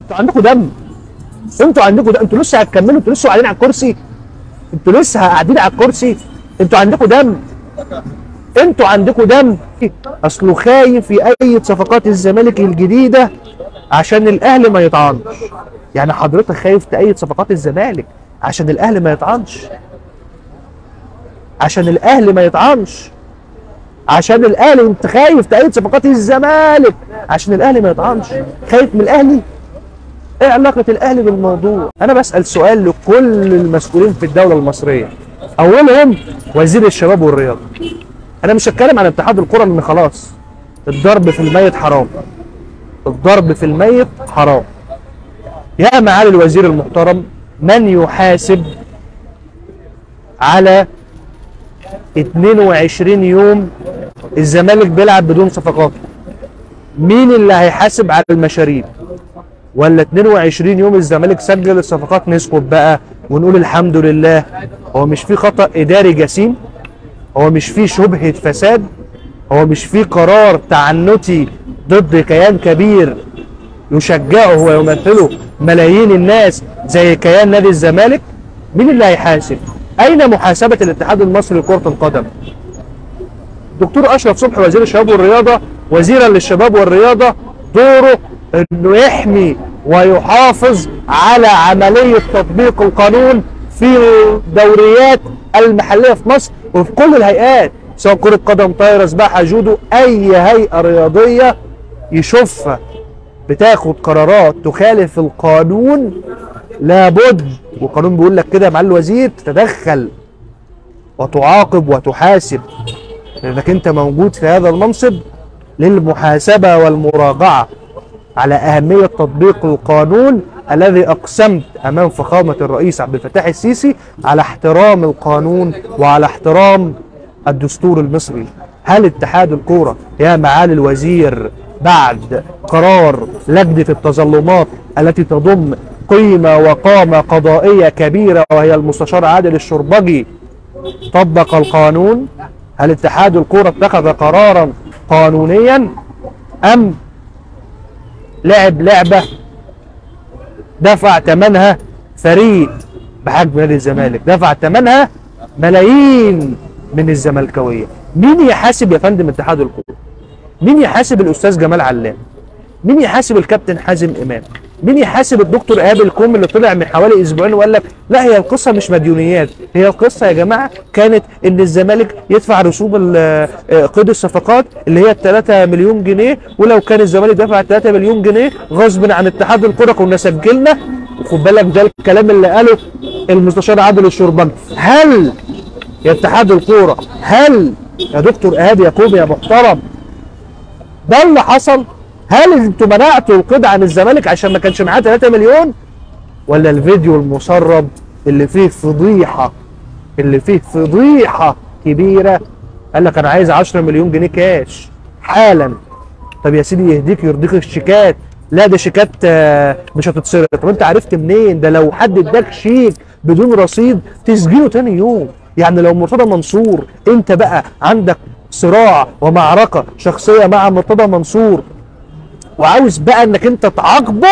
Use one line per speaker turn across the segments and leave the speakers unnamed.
انتوا عندكم دم. انتوا عندكم دم. انتوا لسه هتكملوا. انتوا لسه قاعدين على الكرسي. انتوا لسه قاعدين على الكرسي. انتوا عندكم دم. انتوا عندكم دم. اصله خايف يأيد صفقات الزمالك الجديده عشان الاهلي ما يطعنش. يعني حضرتك خايف تأيد صفقات الزمالك عشان الاهلي ما يطعنش. عشان الاهلي ما يطعنش. عشان الاهلي. انت خايف تأيد صفقات الزمالك عشان الاهلي ما يطعنش. خايف من الاهلي. ايه علاقه الاهلي بالموضوع؟ انا بسأل سؤال لكل المسؤولين في الدوله المصريه، اولهم وزير الشباب والرياضه. انا مش هتكلم عن اتحاد الكره لان خلاص الضرب في الميت حرام. الضرب في الميت حرام. يا معالي الوزير المحترم، من يحاسب على 22 يوم الزمالك بيلعب بدون صفقات؟ مين اللي هيحاسب على المشاريب؟ ولا 22 يوم الزمالك سجل الصفقات نسكت بقى ونقول الحمد لله؟ هو مش في خطأ إداري جسيم؟ هو مش في شبهة فساد؟ هو مش في قرار تعنتي ضد كيان كبير يشجعه ويمثله ملايين الناس زي كيان نادي الزمالك؟ مين اللي هيحاسب؟ أين محاسبة الاتحاد المصري لكرة القدم؟ دكتور أشرف صبحي وزير الشباب والرياضة، وزيرا للشباب والرياضة، دوره انه يحمي ويحافظ على عملية تطبيق القانون في الدوريات المحلية في مصر وفي كل الهيئات، سواء كرة قدم، طايرة، سباحة، جودو، أي هيئة رياضية يشوفها بتاخد قرارات تخالف القانون لابد، والقانون بيقول لك كده يا معالي الوزير، تتدخل وتعاقب وتحاسب، لأنك أنت موجود في هذا المنصب للمحاسبة والمراجعة على أهمية تطبيق القانون الذي أقسمت أمام فخامة الرئيس عبد الفتاح السيسي على احترام القانون وعلى احترام الدستور المصري. هل اتحاد الكورة يا معالي الوزير بعد قرار لجنة التظلمات التي تضم قيمة وقامة قضائية كبيرة وهي المستشار عادل الشربجي طبق القانون؟ هل اتحاد الكورة اتخذ قرارا قانونيا أم لعب لعبة دفع ثمنها فريق بحجم نادي الزمالك، دفع ثمنها ملايين من الزملكاويه؟ مين يحاسب يا فندم اتحاد الكوره؟ مين يحاسب الاستاذ جمال علام؟ مين يحاسب الكابتن حازم امام؟ مين يحاسب الدكتور ايهاب الكوم اللي طلع من حوالي اسبوعين وقال لك لا هي القصه مش مديونيات، هي القصه يا جماعه كانت ان الزمالك يدفع رسوم قيد الصفقات اللي هي 3 مليون جنيه، ولو كان الزمالك دفع 3 مليون جنيه غصب عن اتحاد الكره كنا سجلنا. وخد بالك ده الكلام اللي قاله المستشار عادل الشربجي. هل يا اتحاد الكوره، هل يا دكتور ايهاب يا كوم يا محترم ده اللي حصل؟ هل انتوا منعتوا القيد عن الزمالك عشان ما كانش معاه 3 مليون؟ ولا الفيديو المسرب اللي فيه فضيحه، اللي فيه فضيحه كبيره، قال لك انا عايز 10 مليون جنيه كاش حالا. طب يا سيدي يهديك يرضيك الشيكات، لا ده شيكات مش هتتصرف. طب انت عرفت منين؟ ده لو حد اداك شيك بدون رصيد تسجيله تاني يوم. يعني لو مرتضى منصور انت بقى عندك صراع ومعركه شخصيه مع مرتضى منصور وعاوز بقى انك انت تعاقبه،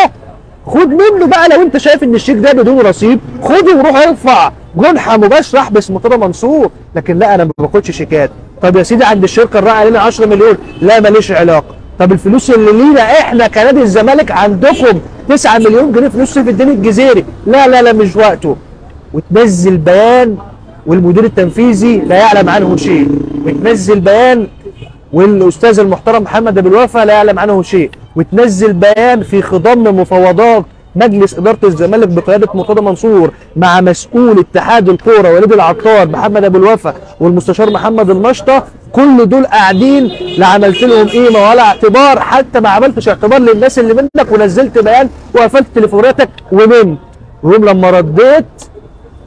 خد منه بقى. لو انت شايف ان الشيك ده بدون رصيد خده وروح ارفع جنحه مباشره احبس مرتضى منصور. لكن لا انا ما باخدش شيكات. طب يا سيدي عند الشركه الراعي علينا 10 مليون، لا ماليش علاقه. طب الفلوس اللي لينا احنا كنادي الزمالك عندكم 9 مليون جنيه فلوس سيف الدين الجزيري، لا لا لا مش وقته. وتنزل بيان والمدير التنفيذي لا يعلم عنه شيء، وتنزل بيان والاستاذ المحترم محمد ابو الوفا لا يعلم عنه شيء، وتنزل بيان في خضم مفاوضات مجلس اداره الزمالك بقياده مرتضى منصور مع مسؤول اتحاد الكوره وليد العطار محمد ابو الوفا والمستشار محمد المشطه، كل دول قاعدين لا عملت لهم قيمه ولا اعتبار، حتى ما عملتش اعتبار للناس اللي منك، ونزلت بيان وقفلت تليفوناتك ومن ويوم لما رديت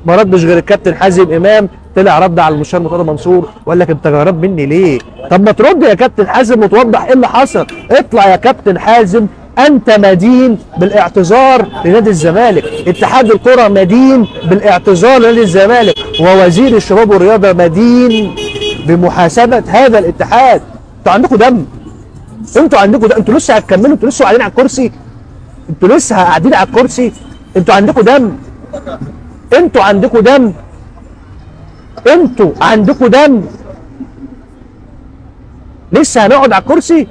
ما ردش غير الكابتن حازم امام، طلع رد على المستشار مرتضى منصور وقال لك انت جرب مني ليه؟ طب ما ترد يا كابتن حازم وتوضح ايه اللي حصل. اطلع يا كابتن حازم، انت مدين بالاعتذار لنادي الزمالك، اتحاد الكره مدين بالاعتذار لنادي الزمالك، ووزير الشباب والرياضه مدين بمحاسبه هذا الاتحاد. انتوا عندكم دم. انتوا عندكم دم. انتوا لسه هتكملوا. انتوا لسه قاعدين على الكرسي. انتوا لسه قاعدين على الكرسي؟ انتوا عندكم دم، انتوا عندكم دم، انتوا عندكم دم. لسه هنقعد على الكرسي؟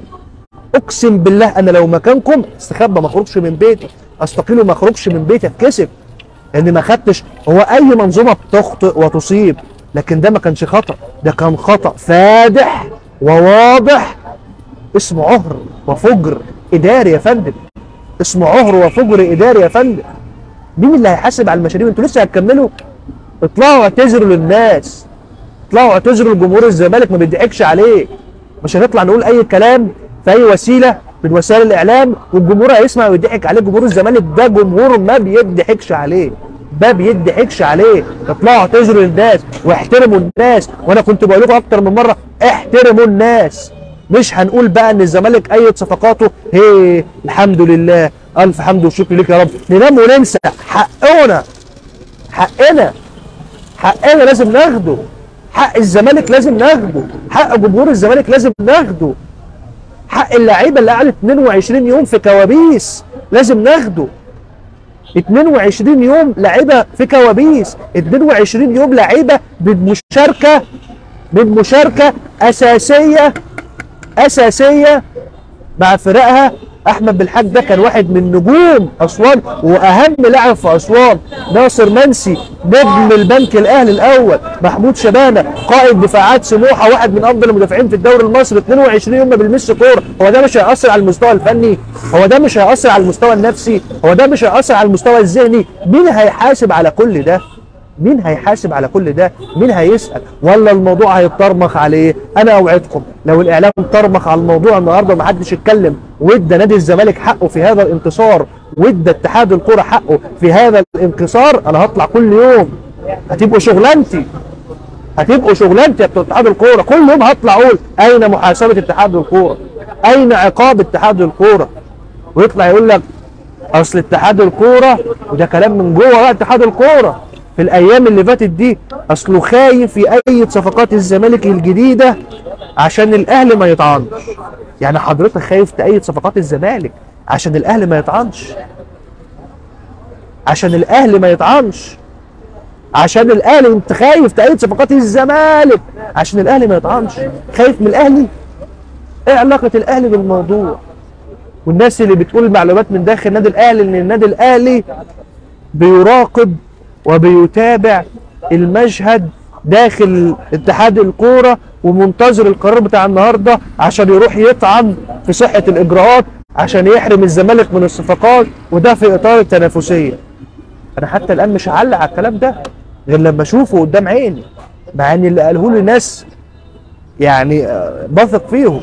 اقسم بالله انا لو مكانكم استخبى، ما اخرجش من بيتي، استقيل وما اخرجش من بيتي، اتكسف لان ما خدتش. هو اي منظومه بتخطئ وتصيب، لكن ده ما كانش خطأ، ده كان خطأ فادح وواضح، اسمه عهر وفجر اداري يا فندم، اسمه عهر وفجر اداري يا فندم. مين اللي هيحاسب على المشاريع؟ انتوا لسه هتكملوا؟ اطلعوا اعتذروا للناس، اطلعوا اعتذروا لجمهور الزمالك، ما بيضحكش عليه. مش هنطلع نقول اي كلام في اي وسيله من وسائل الاعلام والجمهور هيسمع ويضحك عليه. جمهور الزمالك ده جمهور ما بيضحكش عليه، ما بيضحكش عليه. اطلعوا اعتذروا للناس واحترموا الناس، وانا كنت بقول لكم اكتر من مره احترموا الناس. مش هنقول بقى ان الزمالك ايد صفقاته، هي الحمد لله الف حمد وشكر لك يا رب، ننام وننسى. حقنا، حقنا، حقنا لازم ناخده، حق الزمالك لازم ناخده، حق جمهور الزمالك لازم ناخده، حق اللعيبه اللي قعدت 22 يوم في كوابيس لازم ناخده. 22 يوم لعيبه في كوابيس، 22 يوم لعيبه من مشاركه اساسيه مع فرقها. احمد بالحاج ده كان واحد من نجوم اسوان واهم لاعب في اسوان. ناصر منسي نجم البنك الاهلي الاول. محمود شبانه قائد دفاعات سموحه، واحد من افضل المدافعين في الدوري المصري. 22 يوم ما بيلمسش كوره. هو ده مش هيأثر على المستوى الفني؟ هو ده مش هيأثر على المستوى النفسي؟ هو ده مش هيأثر على المستوى الذهني؟ مين هيحاسب على كل ده؟ مين هيحاسب على كل ده؟ مين هيسأل؟ ولا الموضوع هيتطرمخ عليه؟ انا اوعدكم لو الاعلام طرمخ على الموضوع النهارده وما حدش اتكلم وادى نادي الزمالك حقه في هذا الانتصار وادى اتحاد الكوره حقه في هذا الانكسار، انا هطلع كل يوم. هتبقوا شغلانتي، هتبقوا شغلانتي يا بتوع اتحاد الكوره. كل يوم هطلع اقول اين محاسبه اتحاد الكوره؟ اين عقاب اتحاد الكوره؟ ويطلع يقول لك اصل اتحاد الكوره، وده كلام من جوه بقى اتحاد الكوره في الايام اللي فاتت دي، اصله خايف يأيد صفقات الزمالك الجديده عشان الاهلي ما يطعنش. يعني حضرتك خايف تأيد صفقات الزمالك عشان الاهلي ما يطعنش؟ عشان الاهلي ما يطعنش؟ عشان الاهلي انت خايف تأيد صفقات الزمالك عشان الاهلي ما يطعنش؟ خايف من الاهلي؟ ايه علاقه الاهلي بالموضوع؟ والناس اللي بتقول معلومات من داخل النادي الاهلي ان النادي الاهلي بيراقب وبيتابع المشهد داخل اتحاد الكوره ومنتظر القرار بتاع النهارده عشان يروح يطعن في صحه الاجراءات عشان يحرم الزمالك من الصفقات، وده في اطار التنافسيه. انا حتى الان مش هعلق على الكلام ده غير لما اشوفه قدام عيني، مع ان اللي قاله لي ناس يعني بثق فيهم،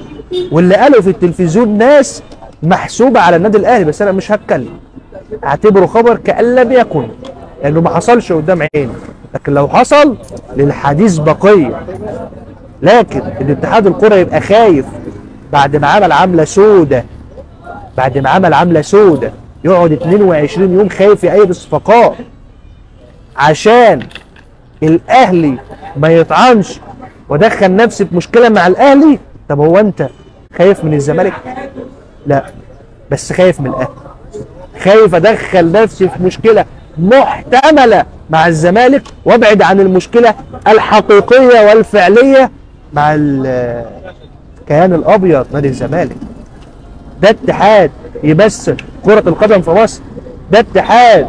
واللي قالوا في التلفزيون ناس محسوبه على النادي الاهلي، بس انا مش هتكلم، اعتبره خبر كأن لم يكن، لانه ما حصلش قدام عيني. لكن لو حصل للحديث بقيه. لكن ان اتحاد الكره يبقى خايف بعد ما عمل عمله سودة، بعد ما عمل عمله سودة يقعد 22 يوم خايف يأيد الصفقات عشان الاهلي ما يطعنش ودخل نفسي في مشكله مع الاهلي. طب هو انت خايف من الزمالك؟ لا، بس خايف من الاهلي. خايف ادخل نفسي في مشكله محتمله مع الزمالك وابعد عن المشكله الحقيقيه والفعليه مع الكيان الابيض نادي الزمالك. ده اتحاد يمثل كره القدم في مصر، ده اتحاد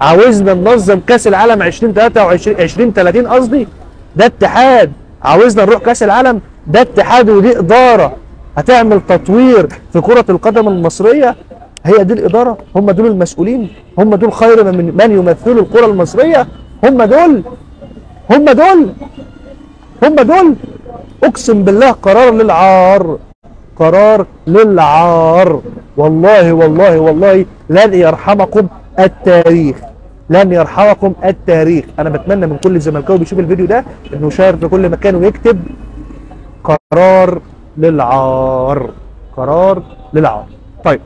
عاوزنا ننظم كاس العالم 2023 2030 قصدي، ده اتحاد عاوزنا نروح كاس العالم، ده اتحاد ودي اداره هتعمل تطوير في كره القدم المصريه. هي دي الاداره؟ هم دول المسؤولين؟ هم دول خير من يمثلوا الكره المصريه؟ هم دول؟ هم دول؟ هم دول؟ اقسم بالله قرار للعار، قرار للعار. والله والله والله لن يرحمكم التاريخ، لن يرحمكم التاريخ. انا بتمنى من كل زملكاوي بيشوف الفيديو ده انه يشير في كل مكان ويكتب قرار للعار، قرار للعار. طيب